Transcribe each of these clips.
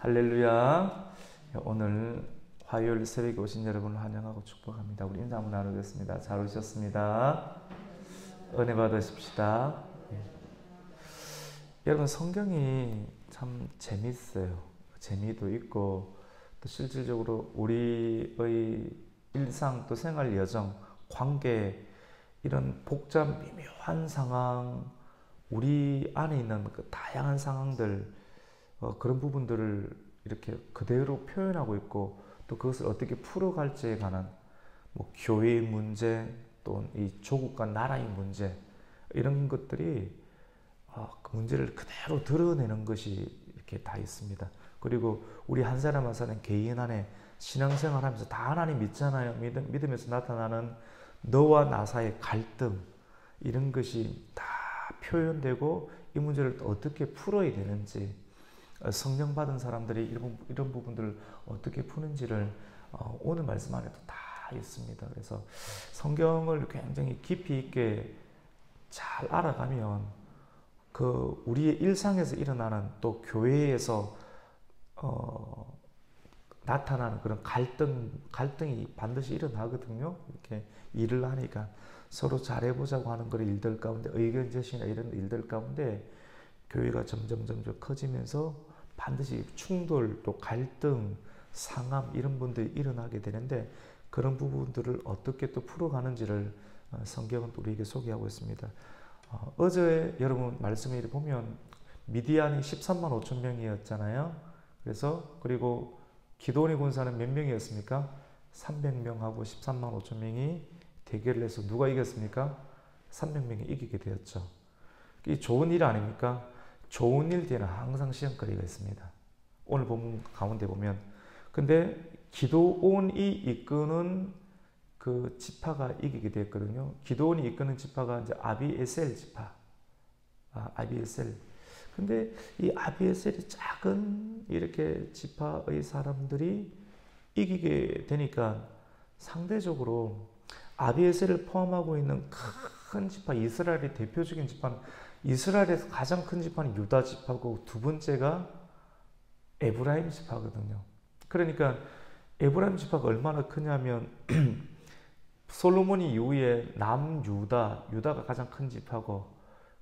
할렐루야. 오늘 화요일 새벽에 오신 여러분을 환영하고 축복합니다. 우리 인사 한번 나누겠습니다. 잘 오셨습니다. 은혜 받으십시다. 여러분, 성경이 참 재밌어요. 재미도 있고 또 실질적으로 우리의 일상 또 생활 여정, 관계, 이런 복잡 미묘한 상황, 우리 안에 있는 그 다양한 상황들, 그런 부분들을 이렇게 그대로 표현하고 있고, 또 그것을 어떻게 풀어갈지에 관한 뭐 교회의 문제, 또 이 조국과 나라의 문제, 이런 것들이 그 문제를 그대로 드러내는 것이 이렇게 다 있습니다. 그리고 우리 한 사람 한 사람 개인 안에 신앙생활하면서 다 하나님 믿잖아요. 믿으면서 나타나는 너와 나 사이의 갈등, 이런 것이 다 표현되고 이 문제를 어떻게 풀어야 되는지, 성령 받은 사람들이 이런 부분들을 어떻게 푸는지를 오늘 말씀 안에도 다 있습니다. 그래서 성경을 굉장히 깊이 있게 잘 알아가면 그 우리의 일상에서 일어나는, 또 교회에서 나타나는 그런 갈등이 반드시 일어나거든요. 이렇게 일을 하니까 서로 잘해보자고 하는 그런 일들 가운데, 의견 제시나 이런 일들 가운데 교회가 점점 커지면서 반드시 충돌, 또 갈등, 상함, 이런 분들이 일어나게 되는데, 그런 부분들을 어떻게 또 풀어가는지를 성경은 우리에게 소개하고 있습니다. 어제 여러분 말씀을 보면 미디안이 13만 5천 명이었잖아요. 그리고 기드온의 군사는 몇 명이었습니까? 300명하고 13만 5천 명이 대결을 해서 누가 이겼습니까? 300명이 이기게 되었죠. 이 좋은 일 아닙니까? 좋은 일 뒤에는 항상 시험거리가 있습니다. 오늘 본문 가운데 보면, 근데 기드온이 이끄는 그 지파가 이기게 되었거든요. 기드온이 이끄는 지파가 이제 아비에셀 지파. 아비에셀. 근데 이 아비에셀이 작은 이렇게 지파의 사람들이 이기게 되니까 상대적으로 아비에셀을 포함하고 있는 큰 지파, 이스라엘의 대표적인 지파는, 이스라엘에서 가장 큰 지파는 유다 지파고 두 번째가 에브라임 지파거든요. 그러니까 에브라임 지파가 얼마나 크냐면 솔로몬 이후에 유다가 가장 큰 지파고,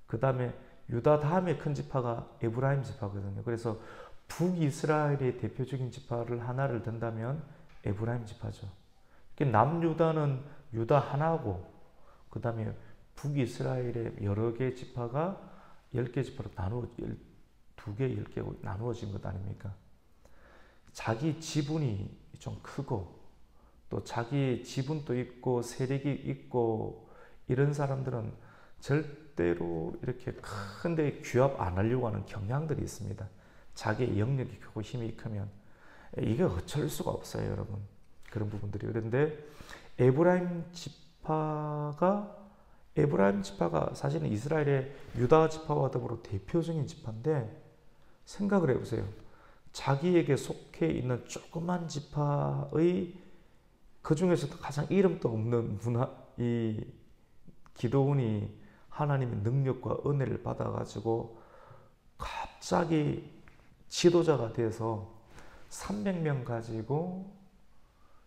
그 다음에 유다 다음에 큰 지파가 에브라임 지파거든요. 그래서 북이스라엘의 대표적인 지파를 하나를 든다면 에브라임 지파죠. 남유다는 유다 하나고, 그 다음에 북이스라엘의 여러 개의 지파가 10개 지파로 나누어, 2개, 10개 나누어진 것 아닙니까? 자기 지분이 좀 크고, 또 자기 지분도 있고 세력이 있고, 이런 사람들은 절대로 이렇게 큰데 규합 안 하려고 하는 경향들이 있습니다. 자기의 영역이 크고 힘이 크면 이게 어쩔 수가 없어요, 여러분. 그런 부분들이. 그런데 에브라임 지파가 사실은 이스라엘의 유다 지파와 더불어 대표적인 지파인데, 생각을 해보세요. 자기에게 속해 있는 조그만 지파의 그 중에서도 가장 이름도 없는 이 기드온이 하나님의 능력과 은혜를 받아가지고 갑자기 지도자가 돼서 300명 가지고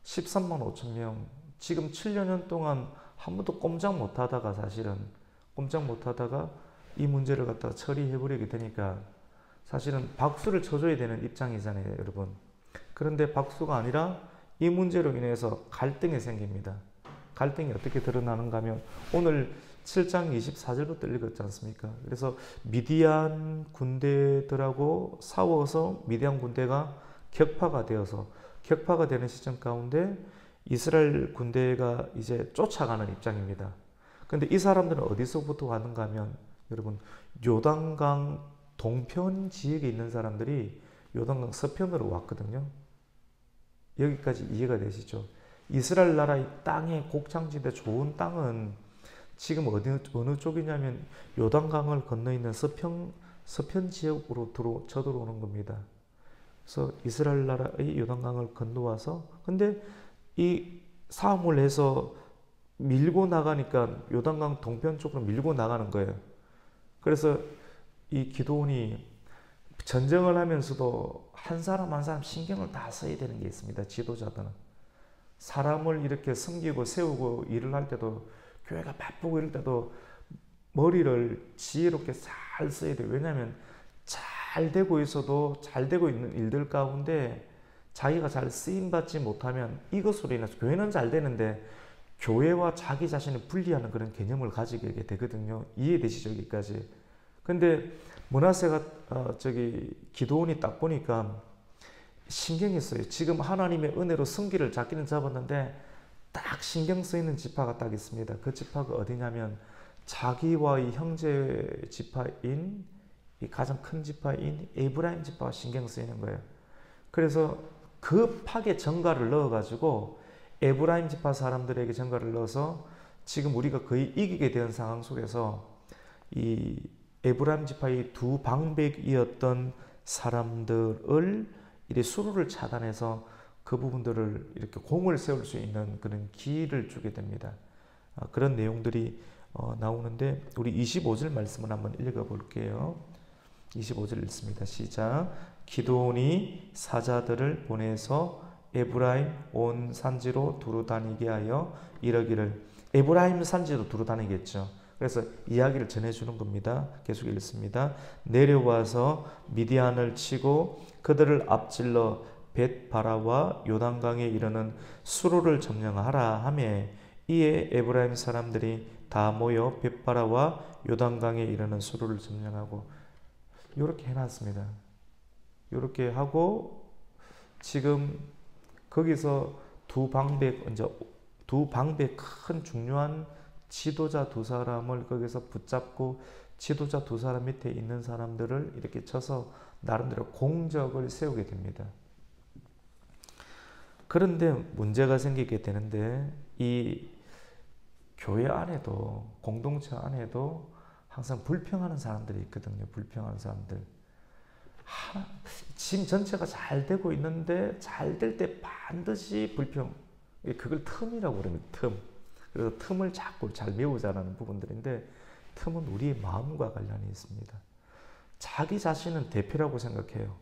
13만 5천 명, 지금 7년 동안 한 번도 꼼짝 못하다가, 사실은 꼼짝 못하다가 이 문제를 갖다가 처리해버리게 되니까 사실은 박수를 쳐줘야 되는 입장이잖아요, 여러분. 그런데 박수가 아니라 이 문제로 인해서 갈등이 생깁니다. 갈등이 어떻게 드러나는가 하면 오늘 7장 24절부터 읽었지 않습니까? 그래서 미디안 군대들하고 싸워서 미디안 군대가 격파가 되는 시점 가운데 이스라엘 군대가 이제 쫓아가는 입장입니다. 그런데 이 사람들은 어디서부터 왔는가 하면, 여러분, 요단강 동편 지역에 있는 사람들이 요단강 서편으로 왔거든요. 여기까지 이해가 되시죠? 이스라엘 나라의 땅의 곡창지대 좋은 땅은 지금 어느 쪽이냐면 요단강을 건너 있는 서편 지역으로 쳐들어오는 겁니다. 그래서 이스라엘 나라의 요단강을 건너와서, 근데 이 싸움을 해서 밀고 나가니까 요단강 동편 쪽으로 밀고 나가는 거예요. 그래서 이 기드온이 전쟁을 하면서도 한 사람 한 사람 신경을 다 써야 되는 게 있습니다. 지도자들은. 사람을 이렇게 섬기고 세우고 일을 할 때도 교회가 바쁘고 이럴 때도 머리를 지혜롭게 잘 써야 돼요. 왜냐하면 잘 되고 있어도 잘 되고 있는 일들 가운데 자기가 잘 쓰임받지 못하면 이것으로 인해서 교회는 잘 되는데 교회와 자기 자신을 분리하는 그런 개념을 가지게 되거든요. 이해되시죠? 여기까지. 근데 므낫세가 기드온이 딱 보니까 신경이 써요. 지금 하나님의 은혜로 승기를 잡기는 잡았는데 딱 신경 쓰이는 지파가 딱 있습니다. 그 지파가 어디냐면 자기와 이 형제 지파인 이 가장 큰 지파인 에브라임 지파가 신경 쓰이는 거예요. 그래서 급하게 전가를 넣어가지고 에브라임 지파 사람들에게 전가를 넣어서 지금 우리가 거의 이기게 된 상황 속에서 이 에브라임 지파의 두 방백이었던 사람들을 이렇게 수루를 차단해서 그 부분들을 이렇게 공을 세울 수 있는 그런 기회를 주게 됩니다. 그런 내용들이 나오는데 우리 25절 말씀을 한번 읽어 볼게요. 25절 읽습니다. 시작. 기드온이 사자들을 보내서 에브라임 온 산지로 두루 다니게 하여 이러기를. 에브라임 산지로 두루 다니겠죠. 그래서 이야기를 전해주는 겁니다. 계속 읽습니다. 내려와서 미디안을 치고 그들을 앞질러 벳바라와 요단강에 이르는 수로를 점령하라 하며 이에 에브라임 사람들이 다 모여 벳바라와 요단강에 이르는 수로를 점령하고 이렇게 해놨습니다. 이렇게 하고 지금 거기서 두 방백 큰 중요한 지도자 두 사람을 거기서 붙잡고 지도자 두 사람 밑에 있는 사람들을 이렇게 쳐서 나름대로 공적을 세우게 됩니다. 그런데 문제가 생기게 되는데 이 교회 안에도 공동체 안에도 항상 불평하는 사람들이 있거든요. 불평하는 사람들. 짐 전체가 잘 되고 있는데 잘 될 때 반드시 불평. 그걸 틈이라고 그럽니다. 틈. 그래서 틈을 자꾸 잘 메우자라는 부분들인데 틈은 우리의 마음과 관련이 있습니다. 자기 자신은 대표라고 생각해요.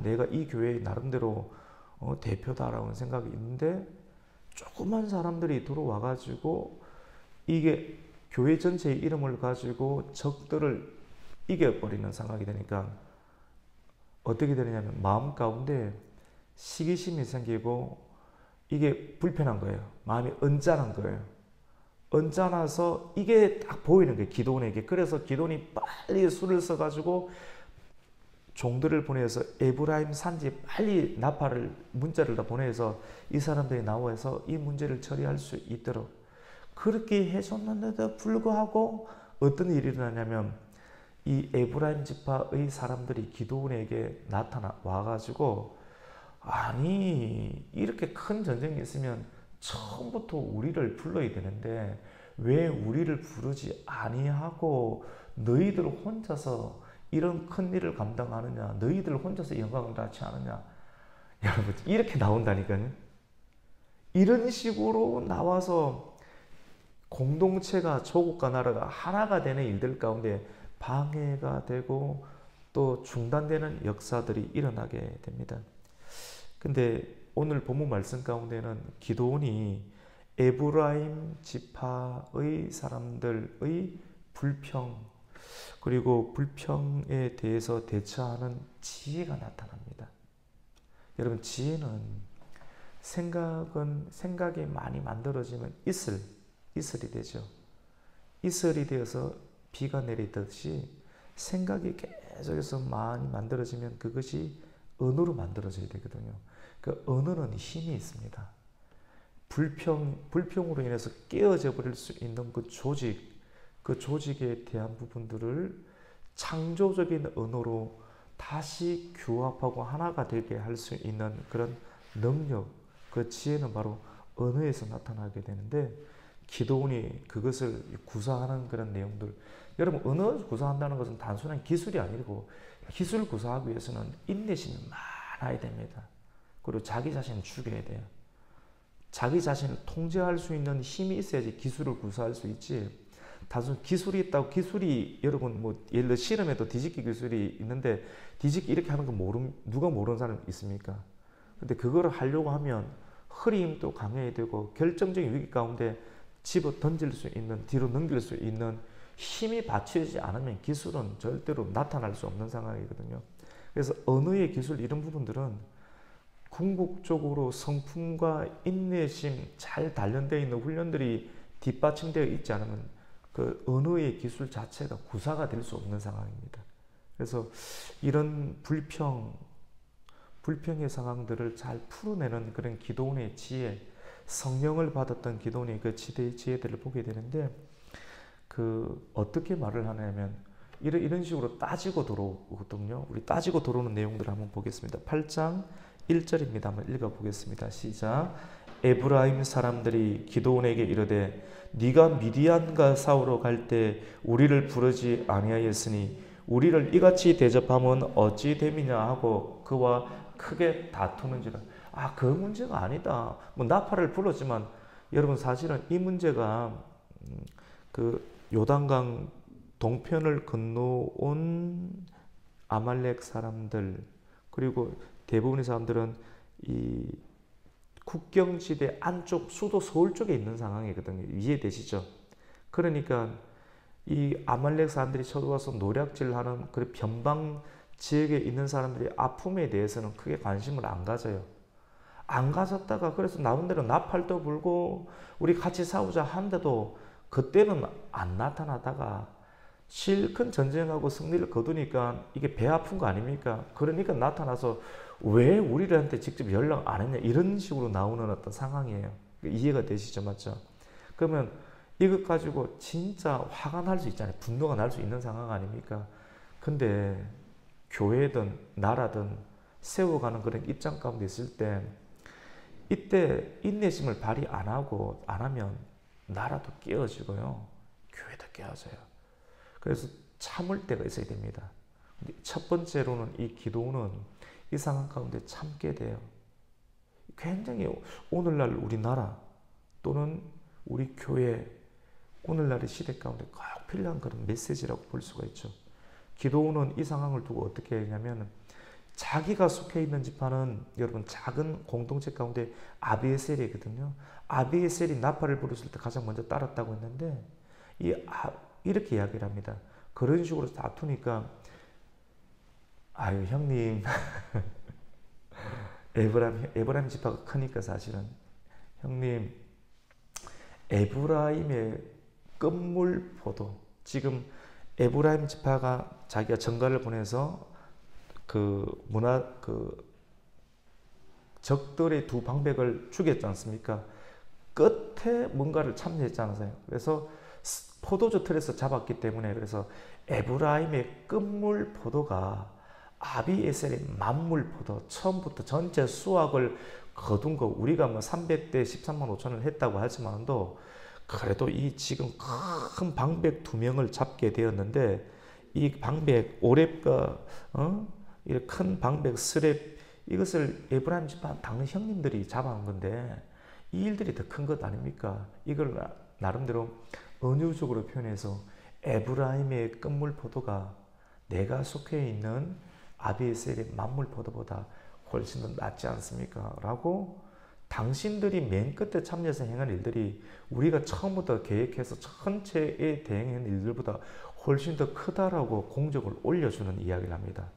내가 이 교회의 나름대로 대표다라는 생각이 있는데 조그만 사람들이 들어와가지고 이게 교회 전체의 이름을 가지고 적들을 이겨버리는 상황이 되니까 어떻게 되느냐면 마음 가운데 시기심이 생기고 이게 불편한 거예요. 마음이 언짢은 거예요. 언짢아서 이게 딱 보이는 거예요. 기드온에게. 그래서 기드온이 빨리 수를 써가지고 종들을 보내서 에브라임 산지에 빨리 나팔을 문자를 다 보내서 이 사람들이 나와서 이 문제를 처리할 수 있도록 그렇게 해줬는데도 불구하고 어떤 일이 일어나냐면 이 에브라임 지파의 사람들이 기드온에게 와가지고 아니 이렇게 큰 전쟁이 있으면 처음부터 우리를 불러야 되는데 왜 우리를 부르지 아니하고 너희들 혼자서 이런 큰 일을 감당하느냐, 너희들 혼자서 영광을 낳지 않느냐. 여러분 이렇게 나온다니까요. 이런 식으로 나와서 공동체가 조국과 나라가 하나가 되는 일들 가운데 방해가 되고 또 중단되는 역사들이 일어나게 됩니다. 근데 오늘 본문 말씀 가운데는 기드온이 에브라임 지파의 사람들의 불평 그리고 불평에 대해서 대처하는 지혜가 나타납니다. 여러분 지혜는 생각이 많이 만들어지면 이슬이 되죠. 이슬이 되어서 비가 내리듯이 생각이 계속해서 많이 만들어지면 그것이 언어로 만들어져야 되거든요. 그 언어는 힘이 있습니다. 불평으로 인해서 깨어져 버릴 수 있는 그 조직에 대한 부분들을 창조적인 언어로 다시 규합하고 하나가 되게 할 수 있는 그런 능력, 그 지혜는 바로 언어에서 나타나게 되는데 기드온이 그것을 구사하는 그런 내용들. 여러분 언어를 구사한다는 것은 단순한 기술이 아니고 기술을 구사하기 위해서는 인내심이 많아야 됩니다. 그리고 자기 자신을 죽여야 돼요. 자기 자신을 통제할 수 있는 힘이 있어야지 기술을 구사할 수 있지. 단순 기술이 있다고, 기술이 여러분 뭐 예를 들어 실험에도 뒤집기 기술이 있는데 뒤집기 이렇게 하는 거 누가 모르는 사람 있습니까? 근데 그거를 하려고 하면 허리 힘도 강해야 되고 결정적인 위기 가운데 집어 던질 수 있는, 뒤로 넘길 수 있는 힘이 받쳐지지 않으면 기술은 절대로 나타날 수 없는 상황이거든요. 그래서 언어의 기술 이런 부분들은 궁극적으로 성품과 인내심 잘 단련되어 있는 훈련들이 뒷받침되어 있지 않으면 그 언어의 기술 자체가 구사가 될 수 없는 상황입니다. 그래서 이런 불평의 상황들을 잘 풀어내는 그런 기도원의 지혜, 성령을 받았던 기도원의 그 지혜들을 보게 되는데, 그 어떻게 말을 하냐면 이런 식으로 따지고 들어오거든요. 우리 따지고 들어오는 내용들을 한번 보겠습니다. 8장 1절입니다. 한번 읽어보겠습니다. 시작. 에브라임 사람들이 기드온에게 이르되 네가 미디안과 싸우러 갈 때 우리를 부르지 아니하였으니 우리를 이같이 대접하면 어찌 됨이냐 하고 그와 크게 다투는지라. 그 문제가 아니다. 뭐 나팔을 불렀지만 여러분 사실은 이 문제가 그 요단강 동편을 건너온 아말렉 사람들, 그리고 대부분의 사람들은 이 국경지대 안쪽 수도 서울 쪽에 있는 상황이거든요. 이해되시죠? 그러니까 이 아말렉 사람들이 쳐들어와서 노략질하는 그 변방 지역에 있는 사람들이 아픔에 대해서는 크게 관심을 안 가져요. 안 가졌다가 그래서 나름대로 나팔도 불고 우리 같이 싸우자 한데도 그때는 안 나타나다가 실컷 전쟁하고 승리를 거두니까 이게 배 아픈 거 아닙니까? 그러니까 나타나서 왜 우리한테 직접 연락 안 했냐 이런 식으로 나오는 어떤 상황이에요. 이해가 되시죠? 맞죠? 그러면 이것 가지고 진짜 화가 날 수 있잖아요. 분노가 날 수 있는 상황 아닙니까? 근데 교회든 나라든 세워가는 그런 입장 가운데 있을 때 이때 인내심을 발휘 안 하면 나라도 깨어지고요. 교회도 깨어져요. 그래서 참을 때가 있어야 됩니다. 첫 번째로는 이 기도는 이 상황 가운데 참게 돼요. 굉장히 오늘날 우리나라 또는 우리 교회, 오늘날의 시대 가운데 꼭 필요한 그런 메시지라고 볼 수가 있죠. 기도는 이 상황을 두고 어떻게 했냐면 자기가 속해 있는 지파는 여러분 작은 공동체 가운데 아비에셀이거든요. 아비에셀이 나팔을 부르실 때 가장 먼저 따랐다고 했는데 이렇게 이야기를 합니다. 그런 식으로 다투니까 아유 형님 에브라임 지파가 크니까 사실은 형님 에브라임의 끝물 포도, 지금 에브라임 지파가 자기가 전가를 보내서 적들의 두 방백을 죽였지 않습니까? 끝에 뭔가를 참여했지 않으세요? 그래서 포도주 틀에서 잡았기 때문에 그래서 에브라임의 끝물 포도가 아비에셀의 만물 포도, 처음부터 전체 수확을 거둔 거 우리가 뭐 300대 13만 5천을 했다고 하지만도 그래도 이 지금 큰 방백 2명을 잡게 되었는데 이 방백 오렙과 이 큰 방백 스렙 이것을 에브라임 지파 당연 형님들이 잡아온 건데 이 일들이 더 큰 것 아닙니까? 이걸 나름대로 은유적으로 표현해서 에브라임의 끝물 포도가 내가 속해 있는 아비에셀의 만물 포도보다 훨씬 더 낫지 않습니까? 라고 당신들이 맨 끝에 참여해서 행한 일들이 우리가 처음부터 계획해서 전체에 대행한 일들보다 훨씬 더 크다라고 공적을 올려주는 이야기를 합니다.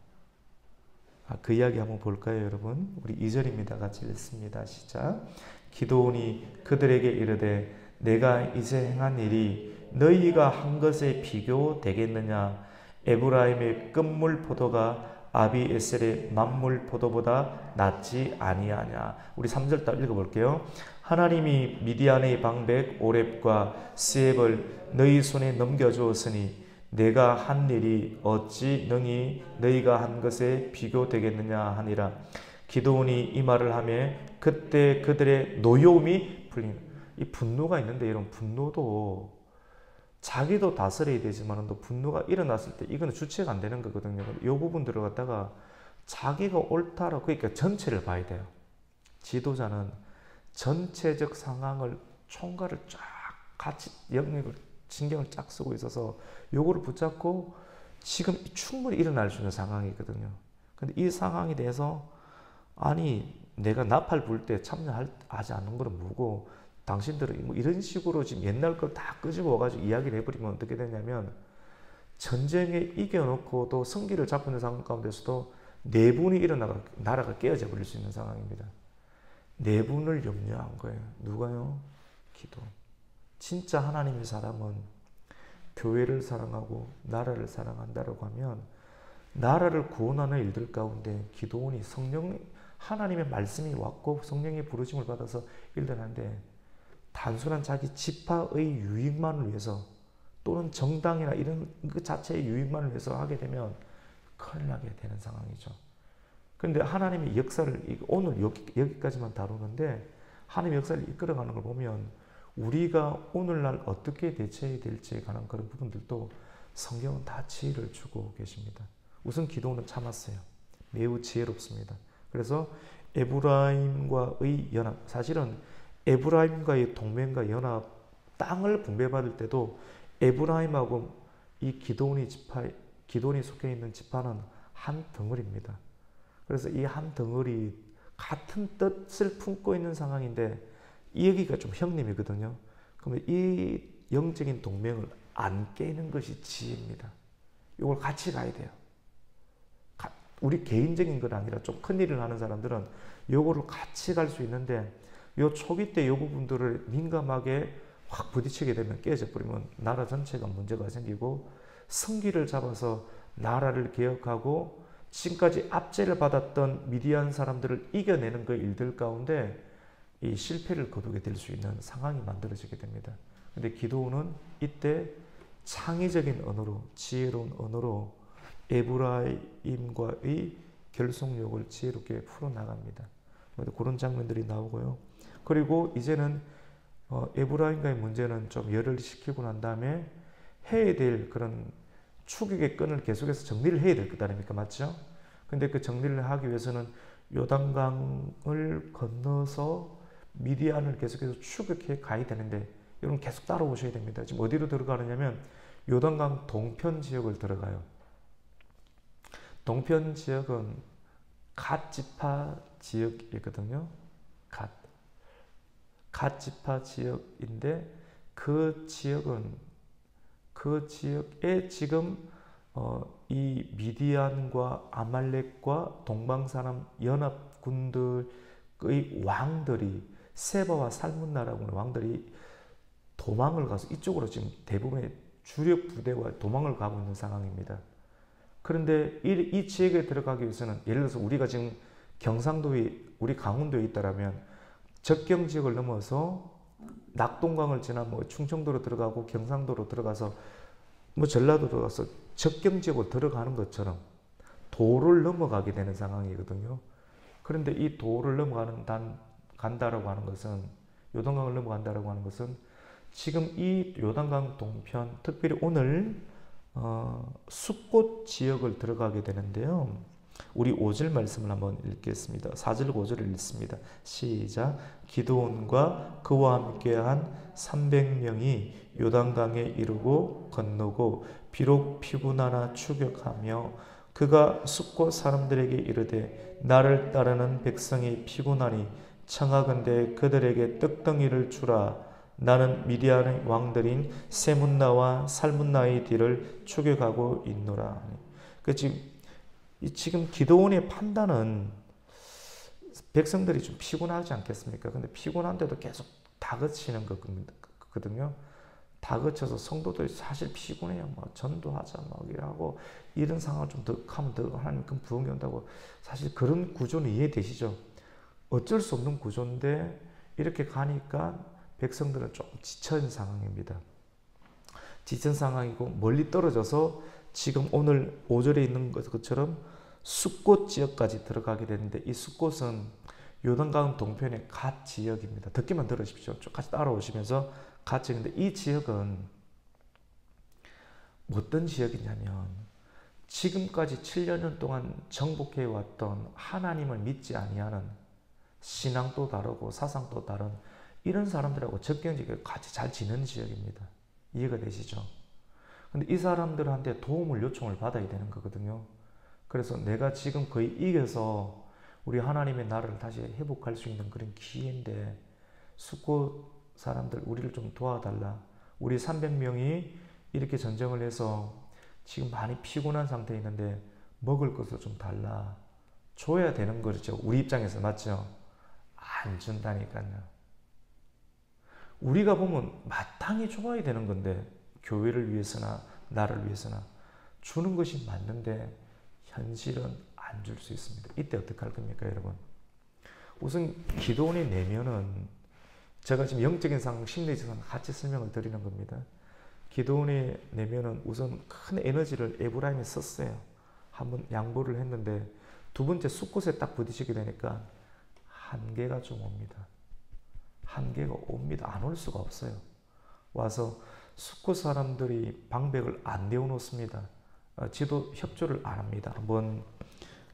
그 이야기 한번 볼까요, 여러분? 우리 2절입니다. 같이 읽습니다. 시작. 기드온이 그들에게 이르되 내가 이제 행한 일이 너희가 한 것에 비교되겠느냐? 에브라임의 끝물 포도가 아비에셀의 만물 포도보다 낫지 아니하냐. 우리 3절 딱 읽어볼게요. 하나님이 미디안의 방백 오렙과 스앱을 너희 손에 넘겨주었으니 내가 한 일이 어찌 능히 너희가 한 것에 비교되겠느냐 하니라. 기드온이 이 말을 하며 그때 그들의 노여움이 풀린, 이 분노가 있는데 이런 분노도 자기도 다스려야 되지만 또 분노가 일어났을 때 이거는 주체가 안 되는 거거든요. 이 부분들을 갖다가 자기가 옳다라고, 그러니까 전체를 봐야 돼요. 지도자는 전체적 상황을 총괄을 쫙 같이 영역을 신경을 쫙 쓰고 있어서 요거를 붙잡고 지금 충분히 일어날 수 있는 상황이거든요. 근데 이 상황에 대해서 아니 내가 나팔 불 때 참여하지 않는 거는 뭐고 당신들은 뭐 이런 식으로 지금 옛날 걸 다 끄집어 와가지고 이야기를 해버리면 어떻게 되냐면 전쟁에 이겨놓고도 승기를 잡고 있는 상황 가운데서도 내분이 일어나가 나라가 깨어져 버릴 수 있는 상황입니다. 내분을 염려한 거예요. 누가요? 기도. 진짜 하나님의 사람은 교회를 사랑하고 나라를 사랑한다라고 하면 나라를 구원하는 일들 가운데 기도원이 성령 하나님의 말씀이 왔고 성령의 부르심을 받아서 일어나는데 단순한 자기 지파의 유익만을 위해서 또는 정당이나 이런 그 자체의 유익만을 위해서 하게 되면 큰일 나게 되는 상황이죠. 그런데 하나님의 역사를 오늘 여기까지만 다루는데 하나님의 역사를 이끌어가는 걸 보면 우리가 오늘날 어떻게 대처해야 될지에 관한 그런 부분들도 성경은 다 지혜를 주고 계십니다. 우선 기도는 참았어요. 매우 지혜롭습니다. 그래서 에브라임과의 연합, 사실은 에브라임과의 동맹과 연합, 땅을 분배받을 때도 에브라임하고 이 기도원이 속해 있는 지파는 한 덩어리입니다. 그래서 이 한 덩어리 같은 뜻을 품고 있는 상황인데 여기가 좀 형님이거든요. 그러면 이 영적인 동맹을 안 깨는 것이 지혜입니다. 이걸 같이 가야 돼요. 우리 개인적인 건 아니라 좀 큰 일을 하는 사람들은 요거를 같이 갈 수 있는데 요 초기 때 요 부분들을 민감하게 확 부딪히게 되면 깨져 버리면 나라 전체가 문제가 생기고 승기를 잡아서 나라를 개혁하고 지금까지 압제를 받았던 미디안 사람들을 이겨내는 그 일들 가운데 이 실패를 거두게 될 수 있는 상황이 만들어지게 됩니다. 근데 기도는 이때 창의적인 언어로 지혜로운 언어로 에브라임과의 결속력을 지혜롭게 풀어나갑니다. 그런 장면들이 나오고요. 그리고 이제는 에브라임과의 문제는 좀 열을 식히고 난 다음에 해야 될 그런 추격의 끈을 계속해서 정리를 해야 될 것 아닙니까? 맞죠? 근데 그 정리를 하기 위해서는 요단강을 건너서 미디안을 계속해서 추격해 가야 되는데 여러분 계속 따라오셔야 됩니다. 지금 어디로 들어가느냐면 요단강 동편 지역을 들어가요. 동편 지역은 갓 지파 지역이거든요. 갓 지파 지역인데 그 지역에 지금 이 미디안과 아말렉과 동방사람 연합군들의 왕들이 세바와 살문나라고 하는 왕들이 도망을 가서 이쪽으로 지금 대부분의 주력 부대와 도망을 가고 있는 상황입니다. 그런데 이 지역에 들어가기 위해서는 예를 들어서 우리가 지금 경상도에 우리 강원도에 있다라면 접경 지역을 넘어서 낙동강을 지나 뭐 충청도로 들어가고 경상도로 들어가서 뭐 전라도 들어가서 접경 지역으로 들어가는 것처럼 도를 넘어가게 되는 상황이거든요. 그런데 이 도를 간다라고 하는 것은 요단강을 넘어간다라고 하는 것은 지금 이 요단강 동편 특별히 오늘 숫꽃 지역을 들어가게 되는데요. 우리 5절 말씀을 한번 읽겠습니다. 4절 5절을 읽습니다. 시작. 기드온과 그와 함께한 300명이 요단강에 이르고 건너고 비록 피곤하나 추격하며 그가 숫꽃 사람들에게 이르되 나를 따르는 백성이 피곤하니 청하건대 그들에게 떡덩이를 주라. 나는 미디안의 왕들인 세문나와 살문나의 뒤를 추격하고 있노라. 지금 기드온의 판단은 백성들이 좀 피곤하지 않겠습니까? 근데 피곤한데도 계속 다그치는 거거든요. 다그쳐서 성도들이 사실 피곤해요. 뭐 전도하자 막 이러고 이런 상황을 좀 더 하면 더 하나님 큰 부흥이 온다고 사실 그런 구조는 이해되시죠? 어쩔 수 없는 구조인데 이렇게 가니까 백성들은 좀 지친 상황입니다. 지친 상황이고 멀리 떨어져서 지금 오늘 5절에 있는 것처럼 숫꽃 지역까지 들어가게 되는데 이 숫꽃은 요단강 동편의 갓 지역입니다. 듣기만 들으십시오. 쭉 같이 따라오시면서 갓 지역인데 이 지역은 어떤 지역이냐면 지금까지 7년 동안 정복해왔던 하나님을 믿지 아니하는 신앙도 다르고 사상도 다른 이런 사람들하고 접경지가 같이 잘 지내는 지역입니다. 이해가 되시죠? 근데 이 사람들한테 도움을 요청을 받아야 되는 거거든요. 그래서 내가 지금 거의 이겨서 우리 하나님의 나라를 다시 회복할 수 있는 그런 기회인데 숙고 사람들 우리를 좀 도와달라. 우리 300명이 이렇게 전쟁을 해서 지금 많이 피곤한 상태에 있는데 먹을 것을 좀 달라. 줘야 되는 거죠. 우리 입장에서 맞죠? 안 준다니까요. 우리가 보면 마땅히 줘야 되는 건데 교회를 위해서나 나를 위해서나 주는 것이 맞는데 현실은 안 줄 수 있습니다. 이때 어떻게 할 겁니까, 여러분? 우선 기도원이 내면은 제가 지금 영적인 상황, 심리적 상황 같이 설명을 드리는 겁니다. 기도원이 내면은 우선 큰 에너지를 에브라임이 썼어요. 한번 양보를 했는데 두 번째 숫곳에 딱 부딪히게 되니까 한계가 좀 옵니다. 한계가 옵니다. 안 올 수가 없어요. 와서 숫곳 사람들이 방백을 안 내어놓습니다. 지도 협조를 안 합니다. 한번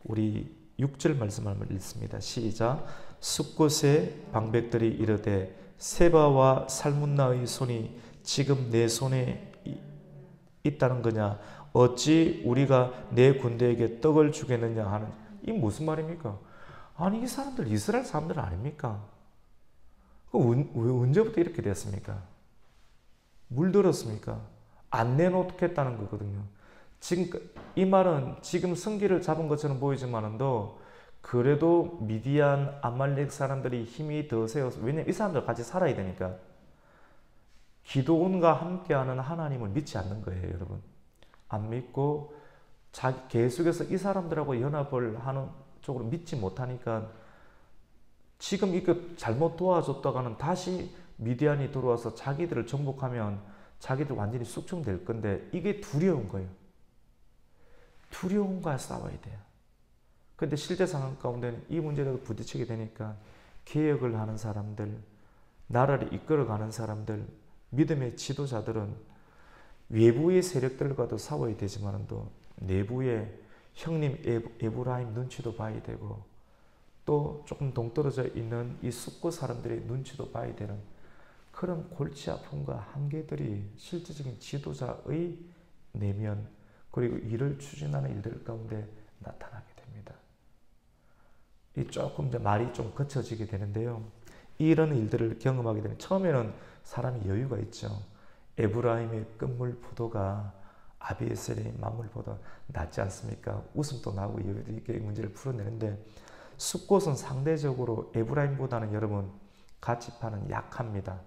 우리 6절 말씀을 읽습니다. 시작. 숫곳의 방백들이 이르되 세바와 살문나의 손이 지금 내 손에 있다는 거냐? 어찌 우리가 내 군대에게 떡을 주겠느냐 하는 이 무슨 말입니까? 아니 이 사람들 이스라엘 사람들 아닙니까? 언제부터 이렇게 됐습니까? 물들었습니까? 안 내놓겠다는 거거든요. 지금 이 말은 지금 승기를 잡은 것처럼 보이지만도 그래도 미디안, 아말렉 사람들이 힘이 더 세워서 왜냐면 이 사람들 같이 살아야 되니까 기도원과 함께하는 하나님을 믿지 않는 거예요, 여러분. 안 믿고 계속해서 이 사람들하고 연합을 하는 쪽으로 믿지 못하니까 지금 이거 잘못 도와줬다가는 다시 미디안이 들어와서 자기들을 정복하면 자기들 완전히 숙청될 건데 이게 두려운 거예요. 두려움과 싸워야 돼요. 근데 실제 상황 가운데는 이 문제라도 부딪히게 되니까 개혁을 하는 사람들, 나라를 이끌어가는 사람들, 믿음의 지도자들은 외부의 세력들과도 싸워야 되지만도 내부의 형님 에브라임 눈치도 봐야 되고 또 조금 동떨어져 있는 이 숫곳 사람들의 눈치도 봐야 되는 그런 골치 아픔과 한계들이 실질적인 지도자의 내면 그리고 일을 추진하는 일들 가운데 나타나게 됩니다. 이 조금 이제 말이 좀 거쳐지게 되는데요. 이런 일들을 경험하게 되면 처음에는 사람이 여유가 있죠. 에브라임의 끝물 포도가 아비에셀의 만물 포도가 낫지 않습니까? 웃음도 나고 이렇게 문제를 풀어내는데 숫곳은 상대적으로 에브라임보다는 여러분 가치파는 약합니다.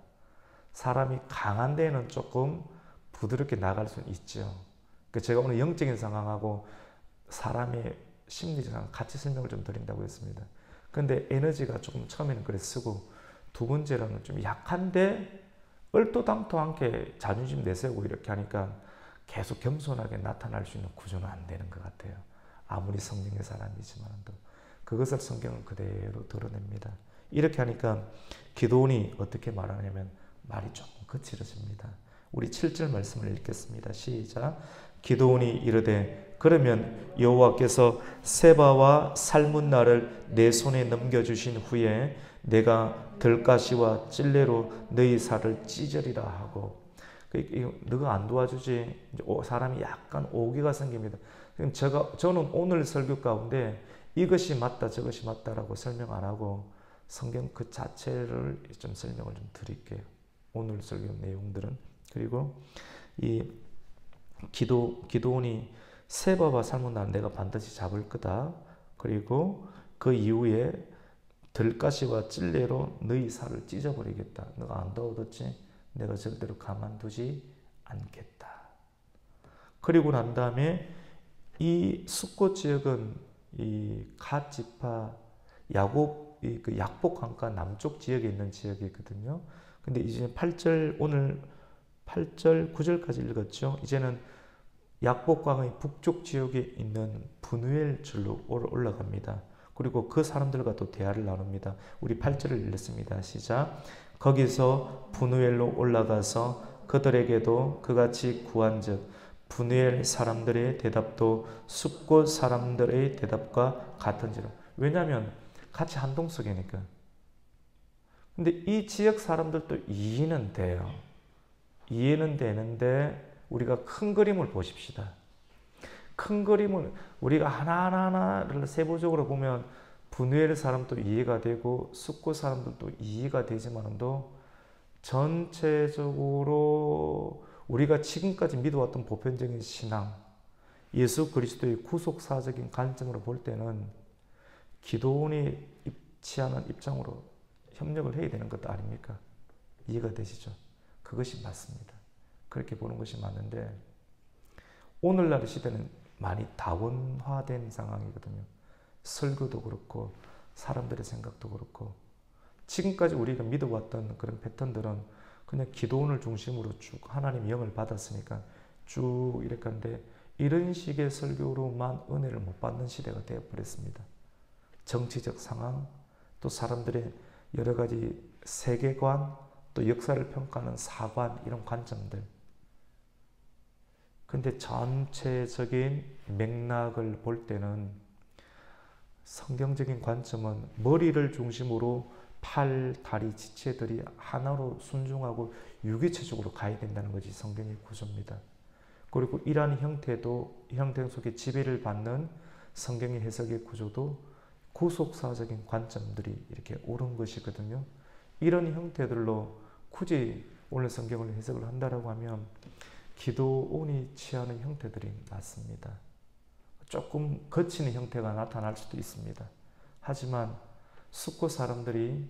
사람이 강한 데는 조금 부드럽게 나갈 수는 있죠. 제가 오늘 영적인 상황하고 사람의 심리적 상황 같이 설명을 좀 드린다고 했습니다. 근데 에너지가 조금 처음에는 그래 쓰고 두 번째로는 좀 약한데 얼토당토 않게 자존심 내세우고 이렇게 하니까 계속 겸손하게 나타날 수 있는 구조는 안 되는 것 같아요. 아무리 성령의 사람이지만도 그것을 성경은 그대로 드러냅니다. 이렇게 하니까 기도원이 어떻게 말하냐면 말이 조금 거칠어집니다. 우리 7절 말씀을 읽겠습니다. 시작. 기도원이 이르되 그러면 여호와께서 세바와 살문나를 내 손에 넘겨주신 후에 내가 들가시와 찔레로 너희 살을 찢으리라 하고 너가 안 도와주지 사람이 약간 오기가 생깁니다. 저는 오늘 설교 가운데 이것이 맞다 저것이 맞다라고 설명 안 하고 성경 그 자체를 좀 설명을 좀 드릴게요. 오늘 설교 내용들은 그리고 이 기도원이 세바와 살문나를 내가 반드시 잡을 거다. 그리고 그 이후에 들가시와 찔레로 너희 살을 찢어버리겠다. 너가 안 도와줬지? 내가 절대로 가만두지 않겠다. 그리고 난 다음에 이 숫곳 지역은 이 갓 지파 야곱 그 약복 강가 남쪽 지역에 있는 지역이거든요. 근데 이제 8절 오늘 8절 9절까지 읽었죠. 이제는 약복강의 북쪽 지역에 있는 분우엘 줄로 올라갑니다. 그리고 그 사람들과 또 대화를 나눕니다. 우리 8절을 읽겠습니다. 시작. 거기서 분우엘로 올라가서 그들에게도 그같이 구한즉 분우엘 사람들의 대답도 숫곳 사람들의 대답과 같은지라. 왜냐하면 같이 한 동석이니까. 근데 이 지역 사람들도 이해는 돼요. 이해는 되는데 우리가 큰 그림을 보십시다. 큰 그림을 우리가 하나하나를 세부적으로 보면 분우엘 사람도 이해가 되고 숫고 사람들도 이해가 되지만도 전체적으로 우리가 지금까지 믿어왔던 보편적인 신앙, 예수 그리스도의 구속사적인 관점으로 볼 때는 기도원이 취하는 입장으로 협력을 해야 되는 것 아닙니까? 이해가 되시죠? 그것이 맞습니다. 그렇게 보는 것이 맞는데 오늘날 시대는 많이 다원화된 상황이거든요. 설교도 그렇고 사람들의 생각도 그렇고 지금까지 우리가 믿어왔던 그런 패턴들은 그냥 기도원을 중심으로 쭉 하나님 영을 받았으니까 쭉 이렇게 하는데 이런 식의 설교로만 은혜를 못 받는 시대가 되어버렸습니다. 정치적 상황, 또 사람들의 여러 가지 세계관, 또 역사를 평가하는 사관, 이런 관점들. 근데 전체적인 맥락을 볼 때는 성경적인 관점은 머리를 중심으로 팔, 다리, 지체들이 하나로 순종하고 유기체적으로 가야 된다는 것이 성경의 구조입니다. 그리고 이러한 형태도 형태 속에 지배를 받는 성경의 해석의 구조도 구속사적인 관점들이 이렇게 옳은 것이거든요. 이런 형태들로 굳이 오늘 성경을 해석을 한다라고 하면 기도원이 취하는 형태들이 맞습니다. 조금 거치는 형태가 나타날 수도 있습니다. 하지만 숫고 사람들이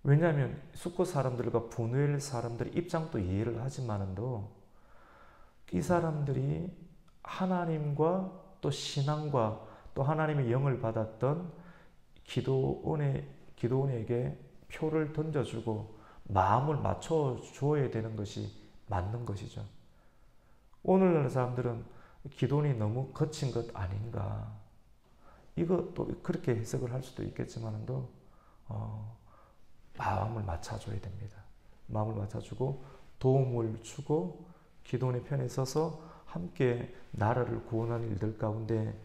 왜냐하면 숫고 사람들과 분우엘 사람들의 입장도 이해를 하지만도 이 사람들이 하나님과 또 신앙과 또 하나님의 영을 받았던 기도원에게 표를 던져주고 마음을 맞춰줘야 되는 것이 맞는 것이죠. 오늘날 사람들은 기도원이 너무 거친 것 아닌가. 이것도 그렇게 해석을 할 수도 있겠지만도 마음을 맞춰줘야 됩니다. 마음을 맞춰주고 도움을 주고 기도원의 편에 서서 함께 나라를 구원하는 일들 가운데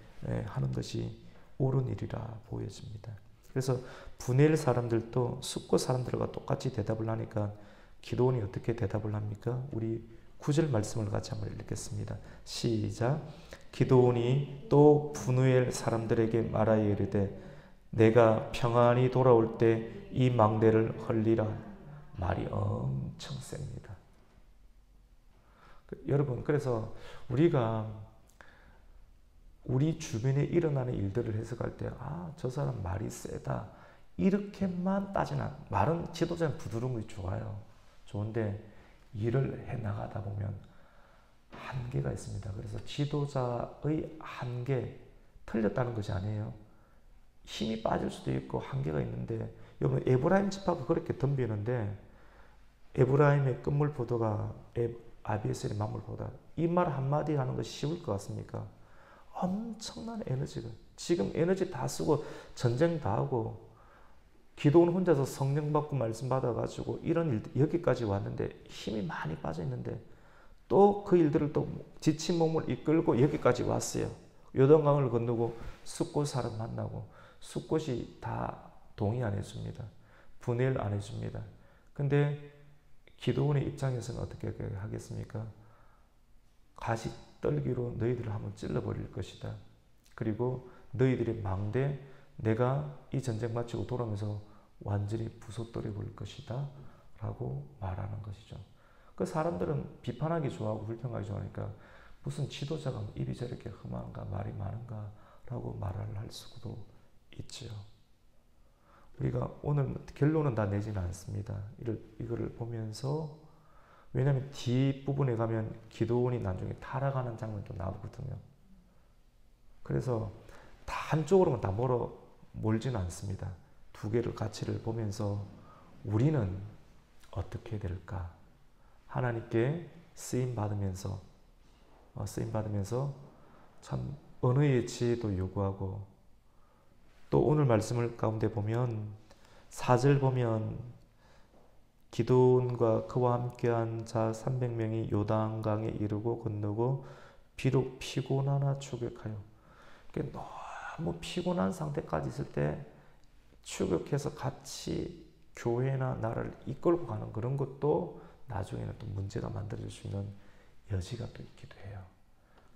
하는 것이 옳은 일이라 보여집니다. 그래서 분엘 사람들도 숫고 사람들과 똑같이 대답을 하니까 기도원이 어떻게 대답을 합니까? 우리 9절 말씀을 같이 한번 읽겠습니다. 시작. 기도원이 또 분우엘 사람들에게 말하여 이르되 내가 평안히 돌아올 때 이 망대를 헐리라. 말이 엄청 셉니다. 여러분, 그래서 우리가 우리 주변에 일어나는 일들을 해석할 때 저 사람 말이 세다 이렇게만 따지는 말은 지도자는 부드러운 게 좋아요. 좋은데 일을 해나가다 보면 한계가 있습니다. 그래서 지도자의 한계, 틀렸다는 것이 아니에요. 힘이 빠질 수도 있고 한계가 있는데 여러분 에브라임 지파가 그렇게 덤비는데 에브라임의 끝물 포도가 아비에셀의 만물 포도다. 이 말 한마디 하는 것이 쉬울 것 같습니까? 엄청난 에너지가 지금 에너지 다 쓰고 전쟁 다 하고 기도원 혼자서 성령 받고 말씀 받아가지고 이런 일 여기까지 왔는데 힘이 많이 빠져 있는데 또 그 일들을 또 지친 몸을 이끌고 여기까지 왔어요. 요단강을 건너고 숫곳 사람 만나고 숫곳이 다 동의 안 해줍니다. 분해를 안 해줍니다. 근데 기도원의 입장에서는 어떻게 하겠습니까? 가시 떨기로 너희들을 한번 찔러버릴 것이다. 그리고 너희들의 망대 내가 이 전쟁 마치고 돌아오면서 완전히 부숴버려 버릴 것이다 라고 말하는 것이죠. 그 사람들은 비판하기 좋아하고 불평하기 좋아하니까 무슨 지도자가 입이 저렇게 험한가 말이 많은가 라고 말을 할 수도 있지요. 우리가 오늘 결론은 다 내지는 않습니다. 이거를 보면서 왜냐하면 뒷부분에 가면 기도원이 나중에 타락하는 장면도 나오거든요. 그래서 다 한쪽으로만 다 몰지는 않습니다. 두 개를 가치를 보면서 우리는 어떻게 될까? 하나님께 쓰임받으면서 참 언어의 지혜도 요구하고 또 오늘 말씀을 가운데 보면 4절 보면 기드온과 그와 함께한 자 300명이 요단강에 이르고 건너고 비록 피곤하나 추격하여 너무 피곤한 상태까지 있을 때 추격해서 같이 교회나 나라를 이끌고 가는 그런 것도 나중에는 또 문제가 만들어질 수 있는 여지가 또 있기도 해요.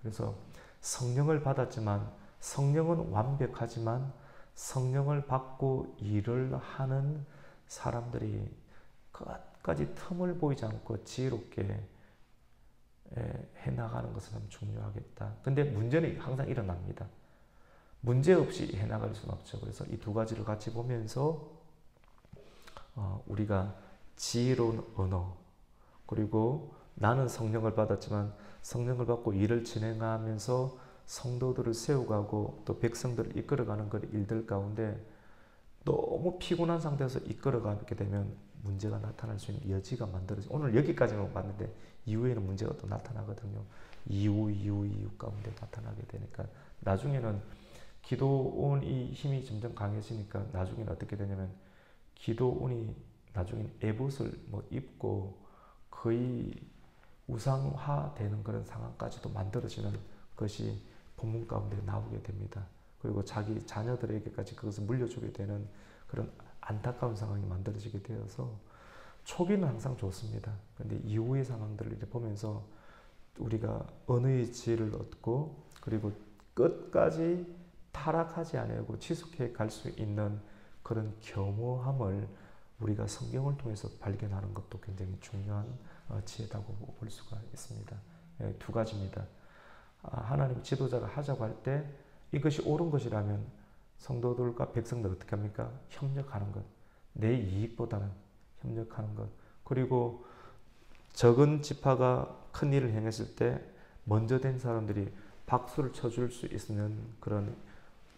그래서 성령을 받았지만 성령은 완벽하지만 성령을 받고 일을 하는 사람들이 끝까지 틈을 보이지 않고 지혜롭게 해나가는 것은 참 중요하겠다. 근데 문제는 항상 일어납니다. 문제 없이 해나갈 수는 없죠. 그래서 이 두 가지를 같이 보면서 우리가 지혜로운 언어, 그리고 나는 성령을 받았지만 성령을 받고 일을 진행하면서 성도들을 세워가고 또 백성들을 이끌어가는 그 일들 가운데 너무 피곤한 상태에서 이끌어가게 되면 문제가 나타날 수 있는 여지가 만들어져. 오늘 여기까지만 봤는데 이후에는 문제가 또 나타나거든요. 이후 가운데 나타나게 되니까 나중에는 기도원이 힘이 점점 강해지니까 나중에는 어떻게 되냐면 기도원이 나중에는 에봇을 입고 거의 우상화되는 그런 상황까지도 만들어지는 것이 본문 가운데 나오게 됩니다. 그리고 자기 자녀들에게까지 그것을 물려주게 되는 그런 안타까운 상황이 만들어지게 되어서 초기는 항상 좋습니다. 그런데 이후의 상황들을 이렇게 보면서 우리가 언어의 지혜를 얻고 그리고 끝까지 타락하지 않고 지속해 갈 수 있는 그런 겸허함을 우리가 성경을 통해서 발견하는 것도 굉장히 중요한 지혜라고 볼 수가 있습니다. 두 가지입니다. 하나님 지도자가 하자고 할 때 이것이 옳은 것이라면 성도들과 백성들 어떻게 합니까? 협력하는 것. 내 이익보다는 협력하는 것. 그리고 적은 지파가 큰 일을 행했을 때 먼저 된 사람들이 박수를 쳐줄 수 있는 그런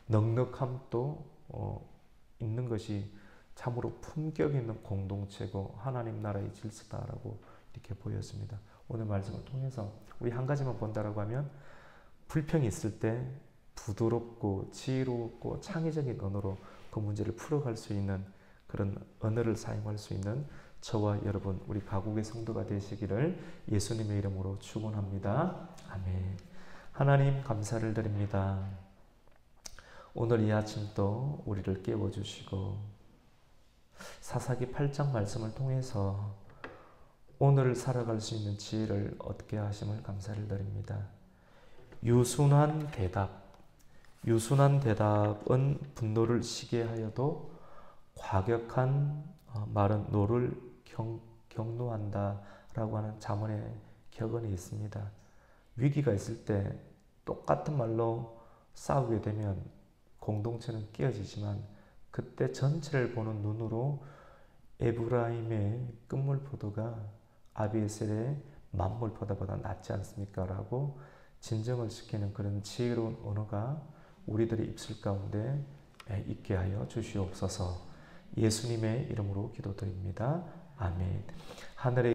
넉넉함도 있는 것이 참으로 품격 있는 공동체고 하나님 나라의 질서다라고 이렇게 보였습니다. 오늘 말씀을 통해서 우리 한 가지만 본다라고 하면 불평이 있을 때 부드럽고 지혜롭고 창의적인 언어로 그 문제를 풀어갈 수 있는 그런 언어를 사용할 수 있는 저와 여러분 우리 가곡의 성도가 되시기를 예수님의 이름으로 축원합니다. 아멘. 하나님 감사를 드립니다. 오늘 이 아침도 우리를 깨워주시고 사사기 8장 말씀을 통해서 오늘을 살아갈 수 있는 지혜를 얻게 하심을 감사를 드립니다. 유순한 대답은 분노를 시게 하여도 과격한 말은 노를 경노한다라고 하는 잠언의 격언이 있습니다. 위기가 있을 때 똑같은 말로 싸우게 되면 공동체는 깨어지지만 그때 전체를 보는 눈으로 에브라임의 끝물포도가 아비에셀의 만물포도보다 낫지 않습니까? 라고 진정을 시키는 그런 지혜로운 언어가 우리들의 입술 가운데 있게 하여 주시옵소서. 예수님의 이름으로 기도드립니다. 아멘. 하늘의